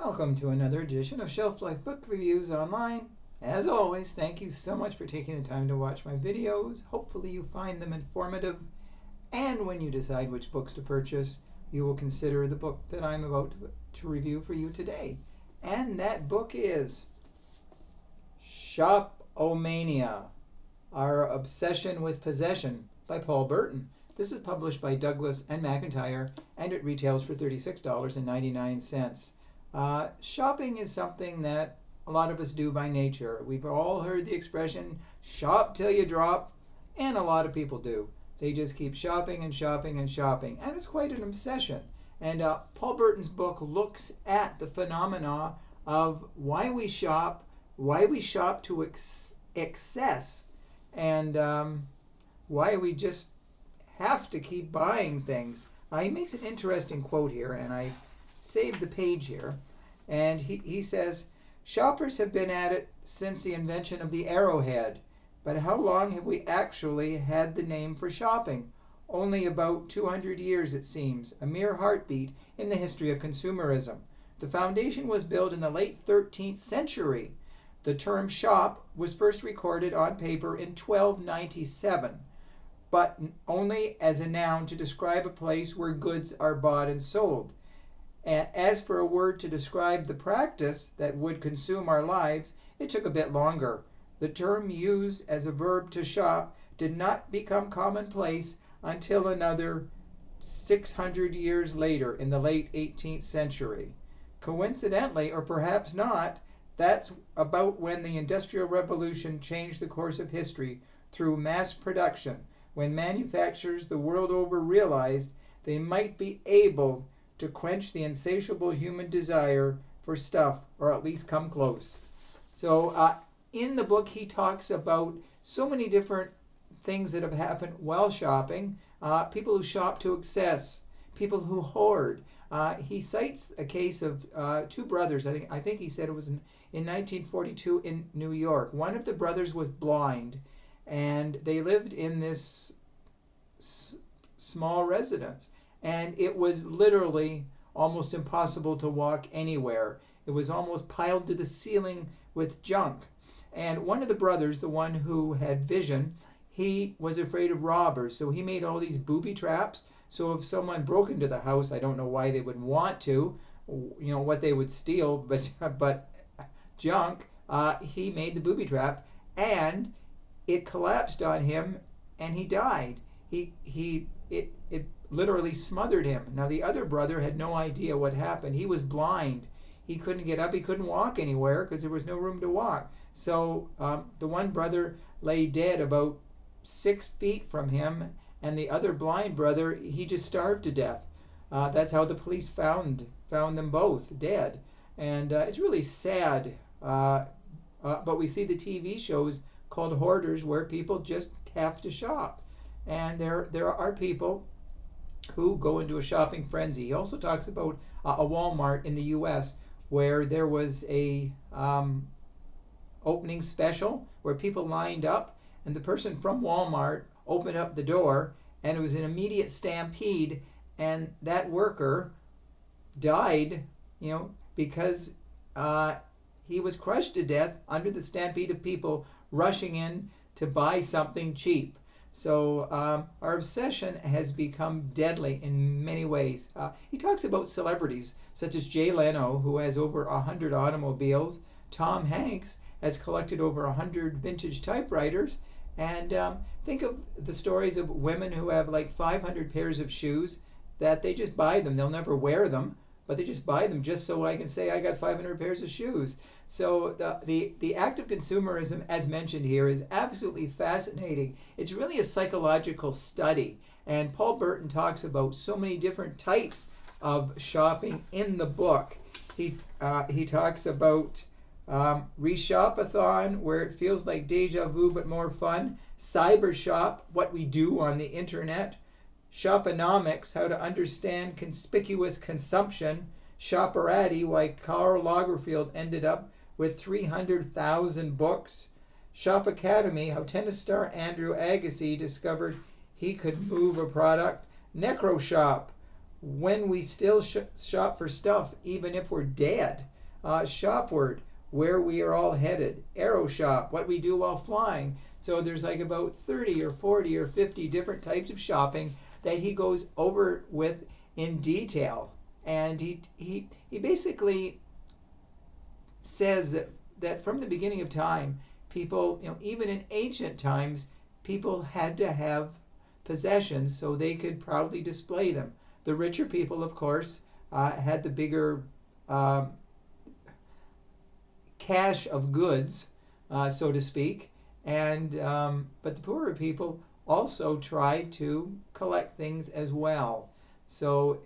Welcome to another edition of Shelf Life Book Reviews Online. As always, thank you so much for taking the time to watch my videos. Hopefully you find them informative, and when you decide which books to purchase, you will consider the book that I'm about to review for you today. And that book is SHOPOMANIA, Our Obsession with Possession by Paul Berton. This is published by Douglas and McIntyre, and it retails for $36.99. Shopping is something that a lot of us do by nature. We've all heard the expression, shop till you drop, and a lot of people do. They just keep shopping and shopping and shopping, and it's quite an obsession. And Paul Berton's book looks at the phenomena of why we shop to excess, and why we just have to keep buying things. He makes an interesting quote here, and I saved the page here. And he says, shoppers have been at it since the invention of the arrowhead. But how long have we actually had the name for shopping? Only about 200 years, it seems, a mere heartbeat in the history of consumerism. The foundation was built in the late 13th century. The term shop was first recorded on paper in 1297. But only as a noun to describe a place where goods are bought and sold. And as for a word to describe the practice that would consume our lives, it took a bit longer. The term used as a verb to shop did not become commonplace until another 600 years later in the late 18th century. Coincidentally, or perhaps not, that's about when the Industrial Revolution changed the course of history through mass production, when manufacturers the world over realized they might be able to quench the insatiable human desire for stuff, or at least come close. So in the book, he talks about so many different things that have happened while shopping. People who shop to excess, people who hoard. He cites a case of two brothers. I think he said it was in 1942 in New York. One of the brothers was blind, and they lived in this small residence. And it was literally almost impossible to walk anywhere. It was almost piled to the ceiling with junk. And one of the brothers, the one who had vision, he was afraid of robbers. So he made all these booby traps. So if someone broke into the house, I don't know why they would want to, what they would steal, but junk, he made the booby trap, and it collapsed on him, and he died. It literally smothered him. Now the other brother had no idea what happened. He was blind. He couldn't get up. He couldn't walk anywhere because there was no room to walk. So the one brother lay dead about 6 feet from him, and the other blind brother, he just starved to death. That's how the police found them both dead. And it's really sad. But we see the TV shows called Hoarders, where people just have to shop. And there are people who go into a shopping frenzy. He also talks about a Walmart in the U.S. where there was a opening special where people lined up, and the person from Walmart opened up the door, and it was an immediate stampede, and that worker died, because he was crushed to death under the stampede of people rushing in to buy something cheap. So our obsession has become deadly in many ways. He talks about celebrities such as Jay Leno, who has over 100 automobiles. Tom Hanks has collected over 100 vintage typewriters. And think of the stories of women who have like 500 pairs of shoes that they just buy them. They'll never wear them, but they just buy them just so I can say I got 500 pairs of shoes. So the act of consumerism, as mentioned here, is absolutely fascinating. It's really a psychological study. And Paul Berton talks about so many different types of shopping in the book. He talks about Reshopathon, where it feels like deja vu but more fun. Cyber shop, what we do on the internet. Shoponomics, how to understand conspicuous consumption. Shopperati, why Karl Lagerfeld ended up with 300,000 books. Shop Academy, how tennis star Andrew Agassi discovered he could move a product. Necro Shop, when we still shop for stuff even if we're dead. Shopward, where we are all headed. Aero shop, what we do while flying. So there's like about 30 or 40 or 50 different types of shopping that he goes over with in detail. And he basically says that from the beginning of time, people, even in ancient times, people had to have possessions so they could proudly display them. The richer people, of course, had the bigger cache of goods, so to speak, and but the poorer people also tried to collect things as well. So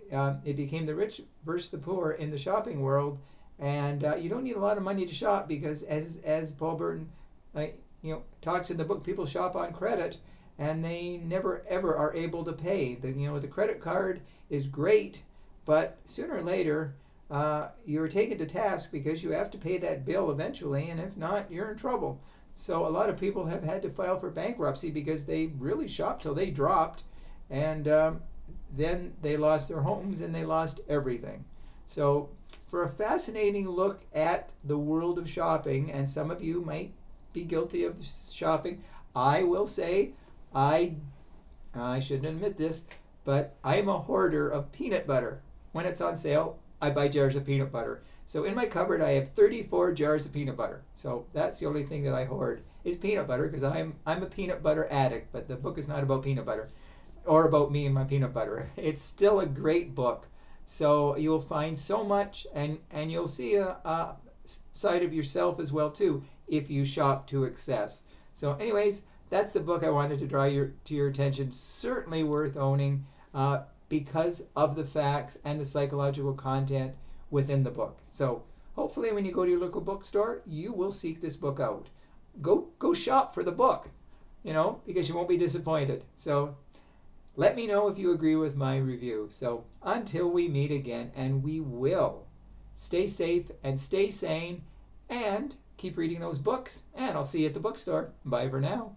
it became the rich versus the poor in the shopping world, and you don't need a lot of money to shop because, as Paul Berton, talks in the book, people shop on credit, and they never ever are able to pay. The credit card is great, but sooner or later you're taken to task because you have to pay that bill eventually, and if not, you're in trouble. So a lot of people have had to file for bankruptcy because they really shopped till they dropped, and then they lost their homes and they lost everything. So for a fascinating look at the world of shopping, and some of you might be guilty of shopping, I will say I shouldn't admit this, but I'm a hoarder of peanut butter. When it's on sale, I buy jars of peanut butter. So in my cupboard, I have 34 jars of peanut butter. So that's the only thing that I hoard is peanut butter, because I'm a peanut butter addict. But the book is not about peanut butter or about me and my peanut butter. It's still a great book. So you'll find so much, and you'll see a side of yourself as well too if you shop to excess. So anyways, that's the book I wanted to draw to your attention. Certainly worth owning because of the facts and the psychological content within the book. So hopefully when you go to your local bookstore, you will seek this book out. Go shop for the book, because you won't be disappointed. So let me know if you agree with my review. So until we meet again, and we will, stay safe and stay sane and keep reading those books, and I'll see you at the bookstore. Bye for now.